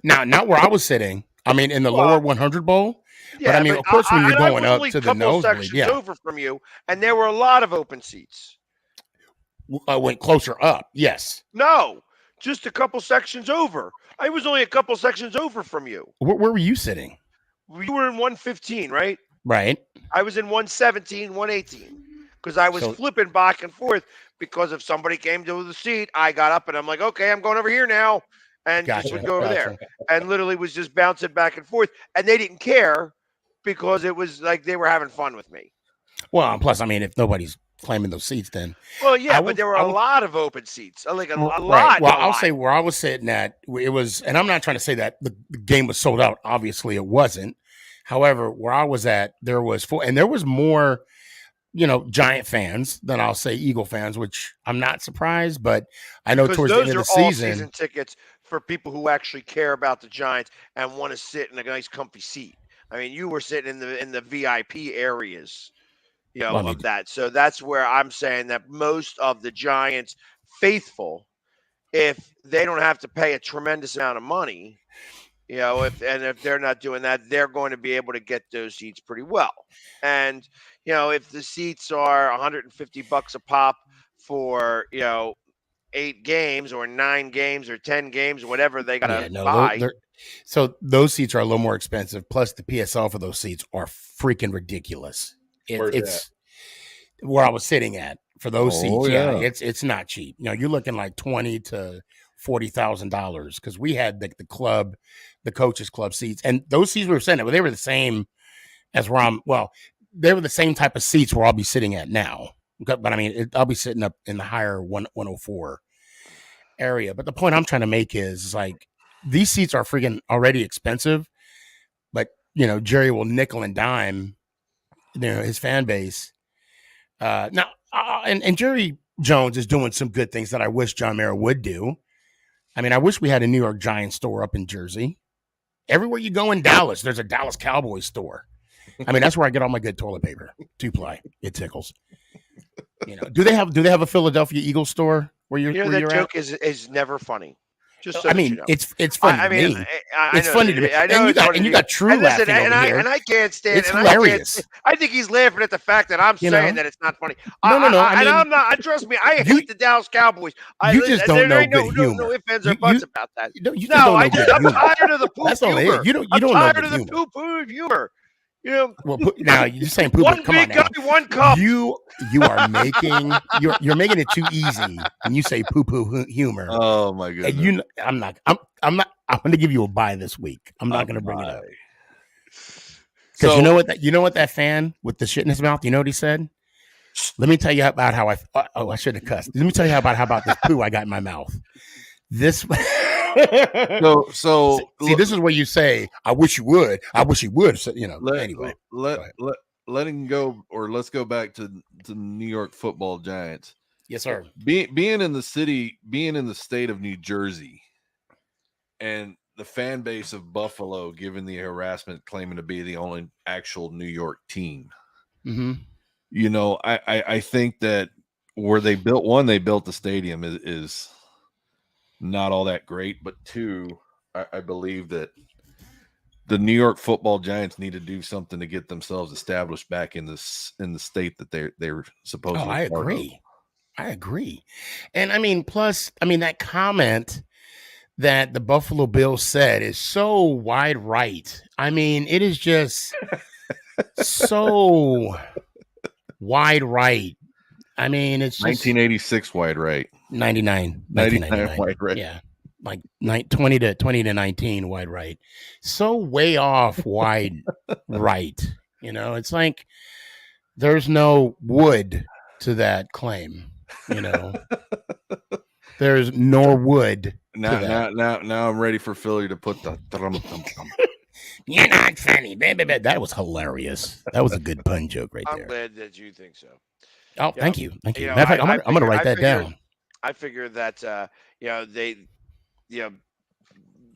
Now, not where I was sitting. I mean, in the lower 100 bowl. Yeah, but I mean, of course, when you're going up to the nosebleed, sections over from you, and there were a lot of open seats. I went closer up. Yes. No, just a couple sections over. I was only a couple sections over from you. Where were you sitting? You were in 115, right? Right. I was in 117, 118, because I was flipping back and forth because if somebody came to the seat, I got up and I'm like, okay, I'm going over here now. And just would go over there. And literally was just bouncing back and forth. And they didn't care because it was like they were having fun with me. Well, plus, I mean, if nobody's claiming those seats, then. Well, yeah, but there were a lot of open seats. Like a lot. Well, I'll say where I was sitting at, it was, and I'm not trying to say that the game was sold out. Obviously, it wasn't. However, where I was at, there was and there was more, Giant fans than I'll say Eagle fans, which I'm not surprised, but I know Because towards the end those of are the all season, season tickets for people who actually care about the Giants and want to sit in a nice, comfy seat. I mean, you were sitting in the VIP areas, well, I mean, of that. So that's where I'm saying that most of the Giants faithful, if they don't have to pay a tremendous amount of money, if they're not doing that, they're going to be able to get those seats pretty well. And if the seats are $150 a pop for 8 games or 9 games or 10 games, whatever they gotta yeah, no, buy. so those seats are a little more expensive. Plus, the PSL for those seats are freaking ridiculous. Where's It's where I was sitting at for those Oh, seats. Yeah, yeah. it's not cheap. You're looking like $20,000 to $40,000 because we had the coaches club seats, and those seats we were sitting at, they were the same as where I'm. Well, they were the same type of seats where I'll be sitting at now. But I mean, I'll be sitting up in the higher 104 area. But the point I'm trying to make is like these seats are freaking already expensive, but Jerry will nickel and dime, his fan base. Now, and Jerry Jones is doing some good things that I wish John Mara would do. I mean, I wish we had a New York Giants store up in Jersey. Everywhere you go in Dallas, there's a Dallas Cowboys store. I mean, that's where I get all my good toilet paper, 2-ply. It tickles. Do they have a Philadelphia Eagles store where you're? Where That you're joke at? is never funny. Just so I that mean, you know. it's funny I to mean, me. I It's know funny that to me. I know And you got True and listen, laughing over here. and I can't stand. It's and hilarious. I think he's laughing at the fact that I'm saying that it's not funny. No. I mean, I'm not. Trust me, I hate the Dallas Cowboys. You just don't know good humor. No ifs, ands, or buts about that. You just don't know good I'm humor. tired of the poop That's all it humor. is. You don't I'm know tired good of the humor. poo-poo humor. Well, now you're saying poo. One Come on big now. guy, one cup. You are making you're making it too easy when you say poo humor. Oh my goodness. And I'm not. I'm going to give you a bye this week. I'm not going to bring it up. Because So you know what that fan with the shit in his mouth. You know what he said? Let me tell you about how I should have cussed. Let me tell you about this poo I got in my mouth. This. so see, this is where you say, "I wish you would." I wish you would. So, anyway, letting go, or let's go back to the New York Football Giants. Yes, sir. Being in the state of New Jersey, and the fan base of Buffalo, given the harassment, claiming to be the only actual New York team. Mm-hmm. I think that where they built the stadium is not all that great, but two, I believe that the New York Football Giants need to do something to get themselves established back in the state that they're supposed to be. I agree. And I mean, plus, that comment that the Buffalo Bills said is so wide right. I mean, it is just so wide right. I mean, it's just 1986 wide right. 99 wide right. Yeah. Like 20 to 19 wide right. So way off wide right. It's like there's no wood to that claim. There's nor wood. Now I'm ready for Philly to put the You're not funny. That was hilarious. That was a good pun joke right there. I'm glad that you think so. Oh, thank you. Matter You know, of fact, I I'm going to write that down. I figure that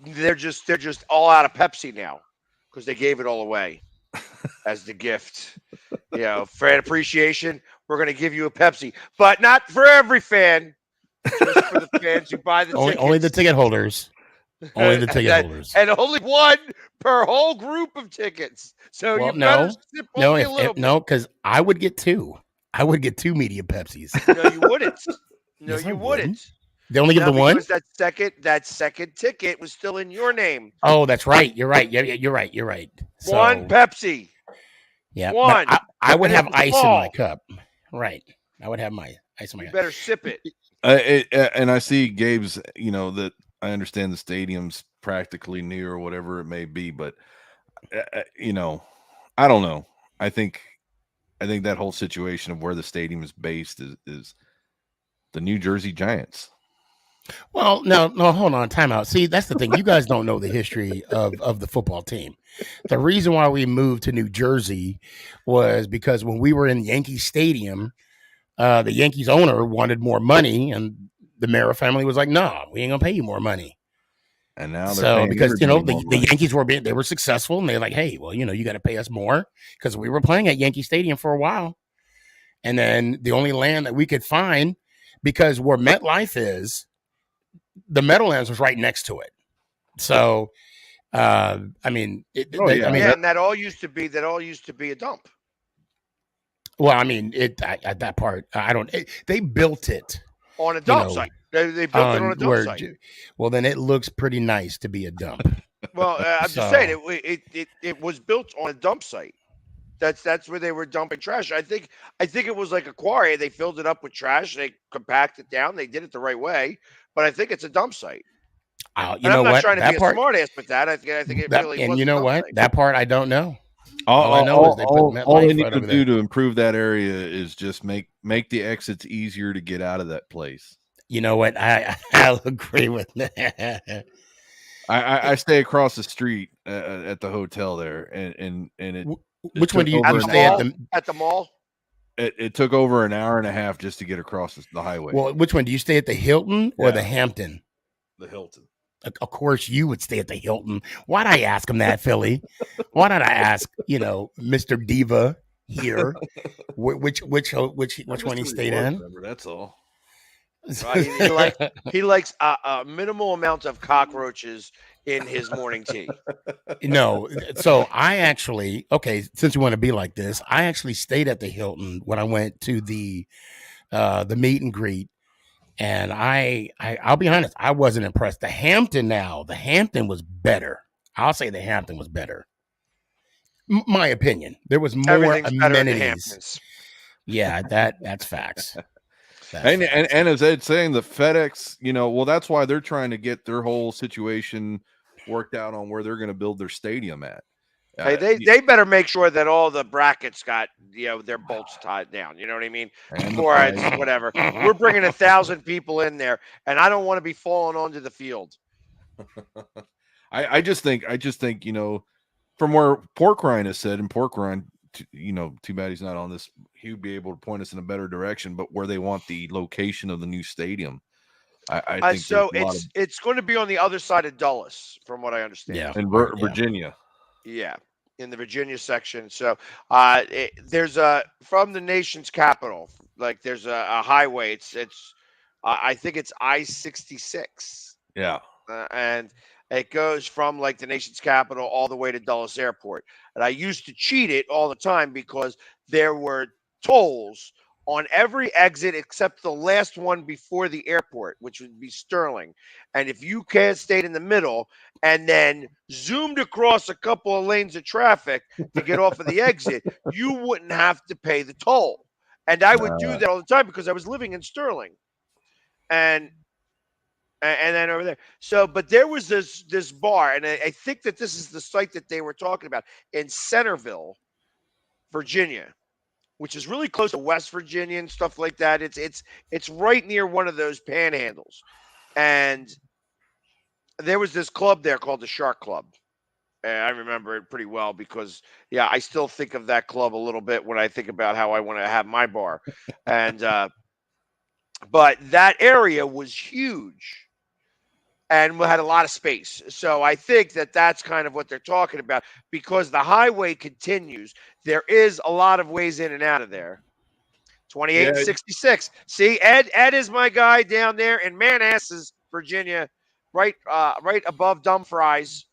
they're just all out of Pepsi now because they gave it all away as the gift. For an appreciation, we're going to give you a Pepsi, but not for every fan. Just for the fans who buy the tickets. Only the ticket holders. Only the ticket holders. And only one per whole group of tickets. So you better sip only a little bit. No, because I would get two. I would get 2 media Pepsis. No, you wouldn't. No, Yes, you wouldn't. They only give the one? Because that second ticket was still in your name. Oh, that's right. You're right. Yeah, you're right. You're right. So, one Pepsi. Yeah. One. I would have ice in my cup. Right. I would have my ice in my cup. You better sip it. And I see Gabe's, that I understand the stadium's practically new or whatever it may be, but I don't know. I think that whole situation of where the stadium is based is the New Jersey Giants. Well, no, hold on, time out. See, that's the thing. You guys don't know the history of the football team. The reason why we moved to New Jersey was because when we were in Yankee Stadium, the Yankees owner wanted more money, and the Mara family was like, "No, we ain't gonna pay you more money." And now they're So paying because everybody the more money. Yankees they were successful, and they're like, "Hey, well, you got to pay us more," because we were playing at Yankee Stadium for a while, and then the only land that we could find, because where MetLife is, the Meadowlands was right next to it. So, I mean, Oh, yeah. I mean, Yeah, and that all used to be a dump. well, I mean, at that part, I don't. They built it On a You dump know, site. They built it on a dump where, site. well, then it looks pretty nice to be a dump. Well, I'm just saying it was built on a dump site. That's where they were dumping trash. I think it was like a quarry. They filled it up with trash. They compacted it down. They did it the right way. But I think it's a dump site. You And know I'm not what? trying to That be a part, smart ass with that. I think it really and was you a know dump what? site. That part I don't know. All I know is they put MetLife all they need right to over do there. to improve that area is just make the exits easier to get out of that place. You know what? I'll agree with that. I stay across the street at the hotel there, and it. Which one do you At the stay mall? at? At the mall? It took over an hour and a half just to get across the highway. Well, which one do you stay at, the Hilton or the Yeah. Hampton? The Hilton. Of course, you would stay at the Hilton. Why'd I ask him that, Philly? Why did I ask, Mr. Diva here, which one he stayed in? That's all. He likes a minimal amount of cockroaches in his morning tea. No, so I actually, since you want to be like this, I actually stayed at the Hilton when I went to the meet and greet, and I'll be honest, I wasn't impressed. The Hampton was better. I'll say the Hampton was better. My opinion. There was more Everything's better in the amenities. Hamptons. Yeah, that's facts. And as Ed's saying, the FedEx, well, that's why they're trying to get their whole situation worked out on where they're going to build their stadium at. Hey, they better make sure that all the brackets got their bolts tied down. You know what I mean? Before it's whatever. We're bringing 1,000 people in there, and I don't want to be falling onto the field. I just think from where Pork Rind has said, and Pork Rind, too bad he's not on this. He would be able to point us in a better direction, but where they want the location of the new stadium, I think so. It's going to be on the other side of Dulles, from what I understand. Yeah, in Virginia. Yeah, in the Virginia section. So there's from the nation's capital. Like there's a highway. It's I think it's I-66. Yeah, and it goes from like the nation's capital all the way to Dulles Airport. And I used to cheat it all the time because there were tolls on every exit except the last one before the airport, which would be Sterling. And if you stayed in the middle and then zoomed across a couple of lanes of traffic to get off of the exit, you wouldn't have to pay the toll. And I would do that all the time because I was living in Sterling. And then over there. So, but there was this bar, and I think that this is the site that they were talking about in Centerville, Virginia, which is really close to West Virginia and stuff like that. It's right near one of those panhandles, and there was this club there called the Shark Club. And I remember it pretty well because, I still think of that club a little bit when I think about how I want to have my bar, and but that area was huge. And we had a lot of space. So I think that that's kind of what they're talking about because the highway continues. There is a lot of ways in and out of there. 28 and 66. See, Ed is my guy down there in Manassas, Virginia, right above Dumfries.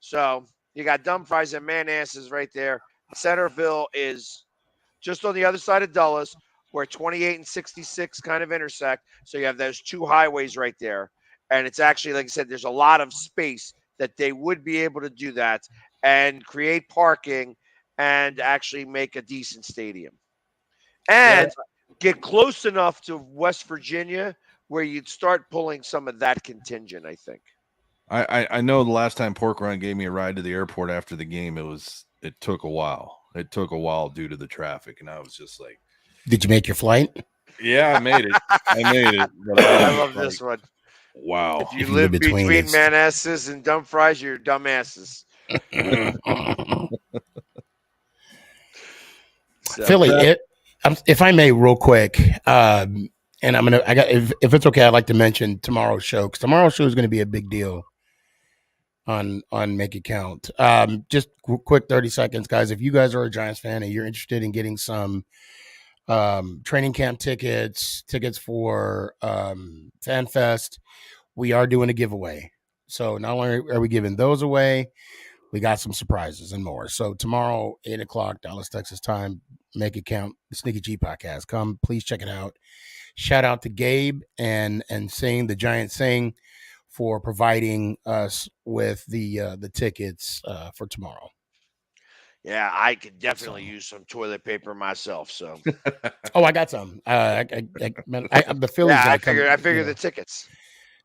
So you got Dumfries and Manassas right there. Centerville is just on the other side of Dulles, where 28 and 66 kind of intersect. So you have those two highways right there. And it's actually, like I said, there's a lot of space that they would be able to do that and create parking and actually make a decent stadium. And get close enough to West Virginia where you'd start pulling some of that contingent, I think. I know the last time Pork Run gave me a ride to the airport after the game, it took a while. It took a while due to the traffic. And I was just like, did you make your flight? Yeah, I made it. But I love this one. Wow. If you live between it's- Manassas and Dumfries, you're dumbasses. So, Philly, if I may, real quick, and if it's okay, I'd like to mention tomorrow's show, because tomorrow's show is going to be a big deal on Make It Count. Just quick 30 seconds, guys. If you guys are a Giants fan and you're interested in getting some training camp tickets for Fan Fest, we are doing a giveaway. So not only are we giving those away, we got some surprises and more. So tomorrow, 8:00 Dallas, Texas time, Make It Count, the Sneaky G podcast. Come, please check it out. Shout out to Gabe and Sing, the Giant Sing, for providing us with the tickets for tomorrow. yeah, I could definitely use some toilet paper myself. So, Oh, I got some. The Phillies. yeah, I gonna figured the tickets.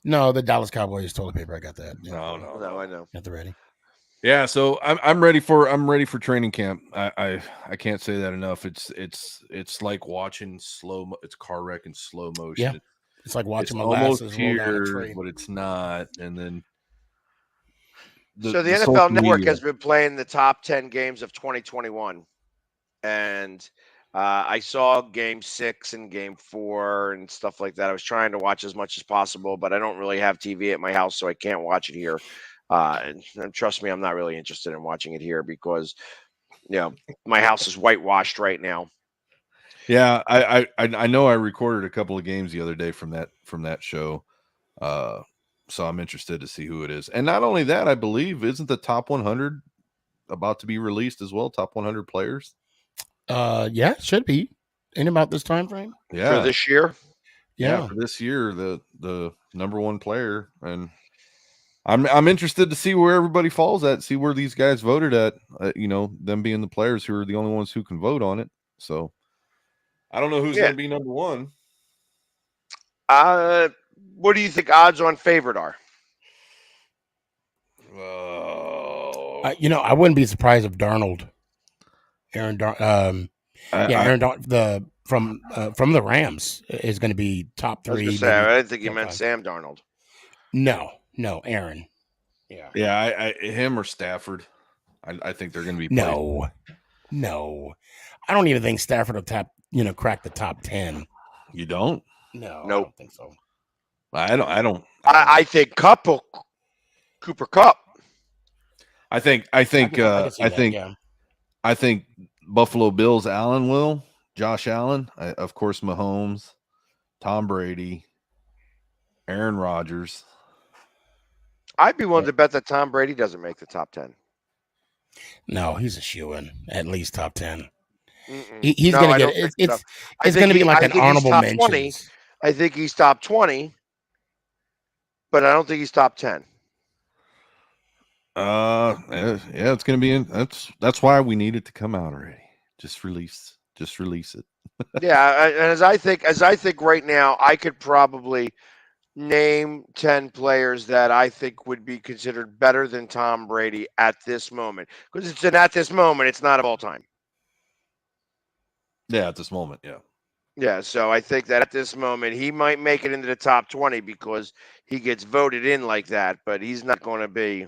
No, the Dallas Cowboys toilet paper. I got that. Yeah. No, I know. Got the ready. Yeah, so I'm ready for training camp. I can't say that enough. It's like watching it's car wreck in slow motion. Yeah. It's like watching It's molasses almost roll down a here, tree. but it's not. And then So the social NFL Network media. has been playing the top 10 games of 2021, and I saw Game 6 and Game 4 and stuff like that. I was trying to watch as much as possible, but I don't really have TV at my house, so I can't watch it here. And trust me, I'm not really interested in watching it here because, my house is whitewashed right now. Yeah, I know I recorded a couple of games the other day from that show. So I'm interested to see who it is. And not only that, I believe isn't the top 100 about to be released as well, top 100 players? Yeah, it should be in about this time frame. Yeah. For this year. Yeah. For this year, the number one player, and I'm interested to see where everybody falls at, see where these guys voted at, them being the players who are the only ones who can vote on it. So I don't know who's going to be number one. What do you think odds on favorite are? I wouldn't be surprised if Aaron from the Rams is going to be top I was 3. gonna say, I didn't think you meant Sam Darnold. No, Aaron. Yeah, him or Stafford. I think they're going to be No. I don't even think Stafford will crack the top 10. You don't? No, Nope. I don't think so. I don't. I think Cooper Kupp. I think Buffalo Bills Allen will. Josh Allen, of course, Mahomes, Tom Brady, Aaron Rodgers. I'd be willing to bet that Tom Brady doesn't make the top 10. No, he's a shoo-in, at least top 10. Mm-mm. He's No, going I to don't get think so. it's going to be like I an think he's honorable top mention. 20. I think he's top 20, but I don't think he's top 10. Yeah, it's going to be that's why we need it to come out already. Just release it. Yeah, and as I think right now, I could probably name 10 players that I think would be considered better than Tom Brady at this moment. Because it's at this moment, it's not of all time. Yeah, at this moment, yeah. Yeah, so I think that at this moment, he might make it into the top 20 because he gets voted in like that, but he's not going to be.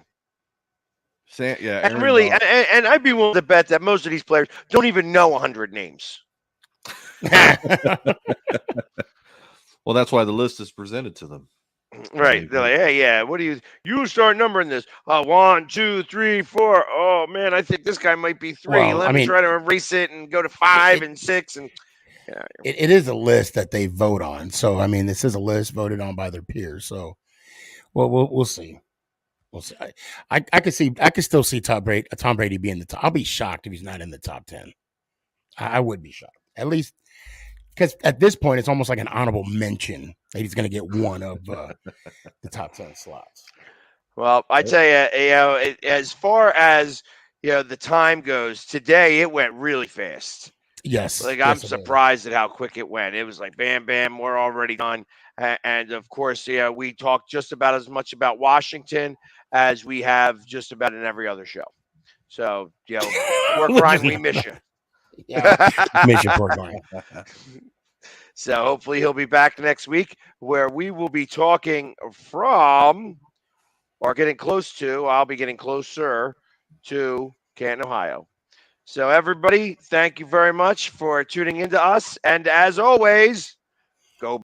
And really, and I'd be willing to bet that most of these players don't even know 100 names. Well, that's why the list is presented to them. Right. They're like, hey, yeah, what do you start numbering this? 1, 2, 3, 4. Oh, man, I think this guy might be 3. Well, Let me try to erase it and go to 5 and 6. And it is a list that they vote on. So, I mean, this is a list voted on by their peers. So, well, we'll see. We'll see. I could still see Tom Brady being the top. I'll be shocked if he's not in the top 10. I would be shocked. At least because at this point, it's almost like an honorable mention that he's going to get one of the top 10 slots. Well, I tell you, as far as the time goes, today it went really fast. Yes. I'm surprised at how quick it went. It was like bam, bam, we're already done. And of course, we talked just about as much about Washington as we have just about in every other show. So, work grind, we miss you. Yeah, miss you, poor guy. So hopefully he'll be back next week where we will be talking from or getting close to, I'll be getting closer to Canton, Ohio. So everybody, thank you very much for tuning into us. And as always,